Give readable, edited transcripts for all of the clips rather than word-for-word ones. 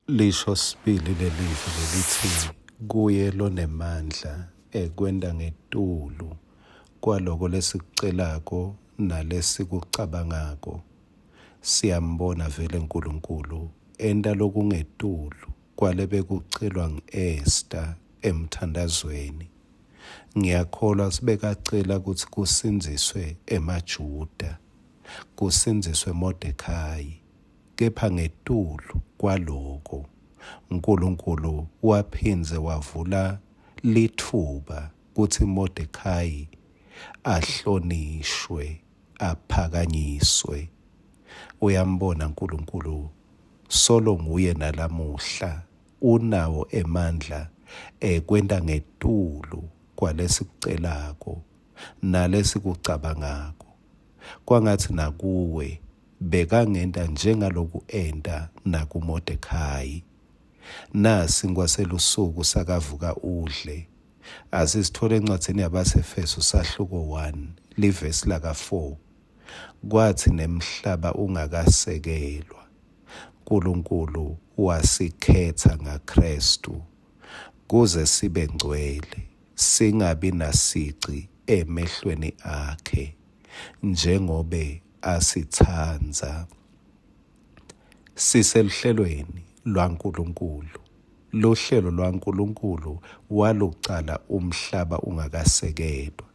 Lisho sibili lelivi lelithi kuye lonemandla ekwenda ngetulu kwaloko lesikucelako nalesikucabangako. Siyambona vele uNkulunkulu enta lokungetulu kwale bekucelwa ngu-Esther emthandazweni. Ngiyakholwa sibekacela ukuthi kusinziswe emaJuda, kusinziswe Mordekhai, kepha ngetulu kwaloko uNkulunkulu waphinze wavula lithuba kuthi Mordekhai ahlonishwe, aphakanyiswe. Uyambona uNkulunkulu solo nguye nalamuhla unawo emandla ekwenda ngetulu kwalesikucelako nalesikucabangako. Kwangathi nakuwe bekangenta njengaloku enta nakuMordekhai. Nasi ngwaselusuku sakavuka udle. Asisithole encwadzini yabaseFesu sahluko 1 livesi laka 4. Kwathi nemhlaba ungakasekelwa, uNkulunkulu wasikhetha ngaKristu kuze sibe ngcwele, singabi nasici emehlweni akhe, njengobe asithandza. Siseluhlelweni lwaNkulunkulu. Lohlelo lwaNkulunkulu walucala umhlaba ungakasekelwa.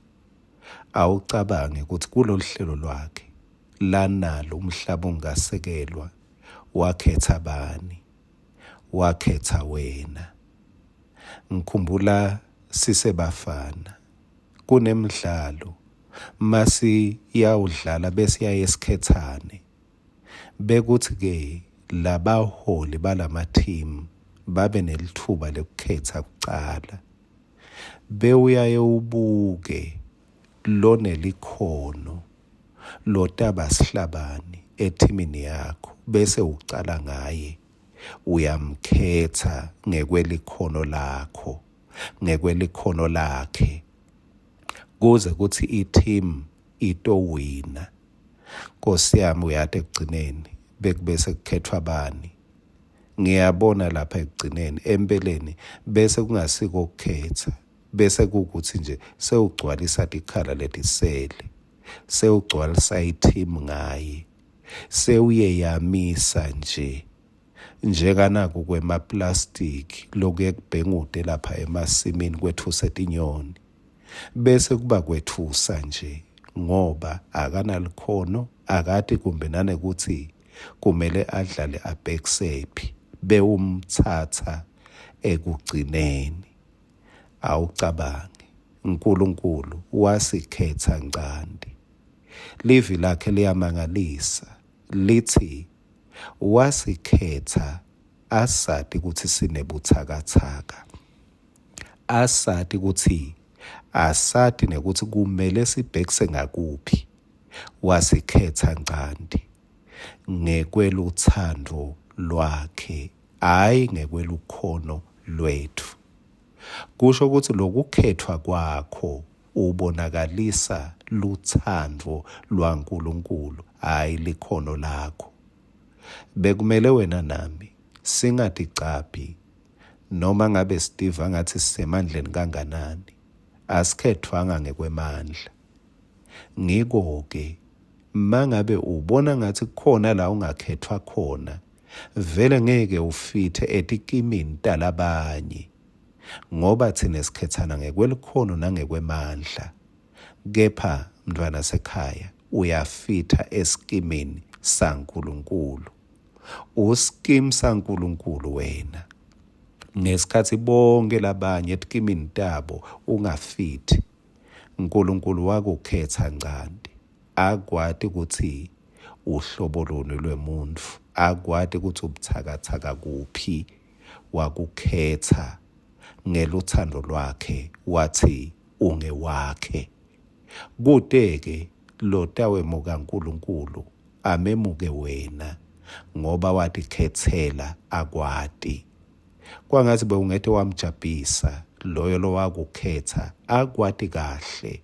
Awucabange ukuthi kulolu hlelo lwakhe lanalo umhlaba ungasekelwa wakhetha bani? Wakhetha wena. Ngikhumbula sisebafana kunemidlalo masi yawudlala bese yayesikhethane. Bekuthi ke labaholi balamateam babe nelithuba lekukhetha kucala. Bewuyaye ubuke lo nelikhono lotaba sihlabani ethimini yakho bese ucala ngaye, uyamkhetha ngekwelikhono lakho, ngekwelikhono lakhe, kuze kuthi i-team itowina. Nkosi yami, uyathi ekugcineni bekubese kukhethwa bani? Ngiyabona lapha ekugcineni empeleni bese kungasiko ukukhetha, bese kukuthi nje sewugcwalisa ikhala letisele, sewugcwalisa i-team ngaye, sewuyeyamisa nje njenganaku kwemaplastiki lokuye kubhengude lapha emasimini kwethusa etinyoni, bese kuba kwethusa nje ngoba akanalikhono, akade kumbe nanekuthi kumele adlale abhekisephi, bewumthatha ekugcineni. Awucabange, uNkulunkulu wasikhetha ngcandi. Livi lakhe liyamangalisa, lithi wasikhetha asati ukuthi sinebuthakathaka, asati ukuthi asati nekuthi kumele sibhekise ngakuphi. Wasikhetha ngcandi ngekweluthando lwakhe, hhayi ngekwelikhono lwethu. Kusho ukuthi lokukhethwa kwakho ubonakalisa luthando lwaNkulunkulu, hhayi likhono lakho. Bekumele wena nami singaticaphi noma ngabe sitiva ngathi sisemandleni kanganani, asikhethwanga ngekwemandla. Ngiko-ke mangabe ubona ngathi khona la ungakhethwa khona, vele ngeke ufithe etikimini talabanye, ngoba thina sikhethana ngekwelikhono nangekwemandla. Kepha mntwana sekhaya uyafitha esikimini saNkulunkulu. Usikim saNkulunkulu wena. Ngesikhathi bonke labanye etikimini tabo ungafithi, uNkulunkulu wakukhetha ngcandi. Akwati ukuthi uhlobo luni lwemuntu, akwati ukuthi ubuthakathaka kuphi, wakukhetha ngeluthando lwakhe wathi ungewakhe. Kude-ke lotawemuka uNkulunkulu amemuke wena ngoba watikhethela akwati. Kwangathi bewungete wamjabhisa loyo lowakukhetha akwati kahle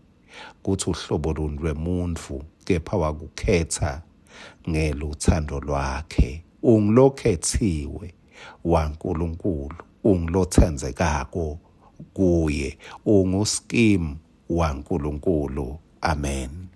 kuthi uhlobo luni lwemuntu, kepha wakukhetha ngeluthando lwakhe. Ungilokhethiwe waNkulunkulu, ungilothandzekako kuye, unguSkimu waNkulunkulu. Amen.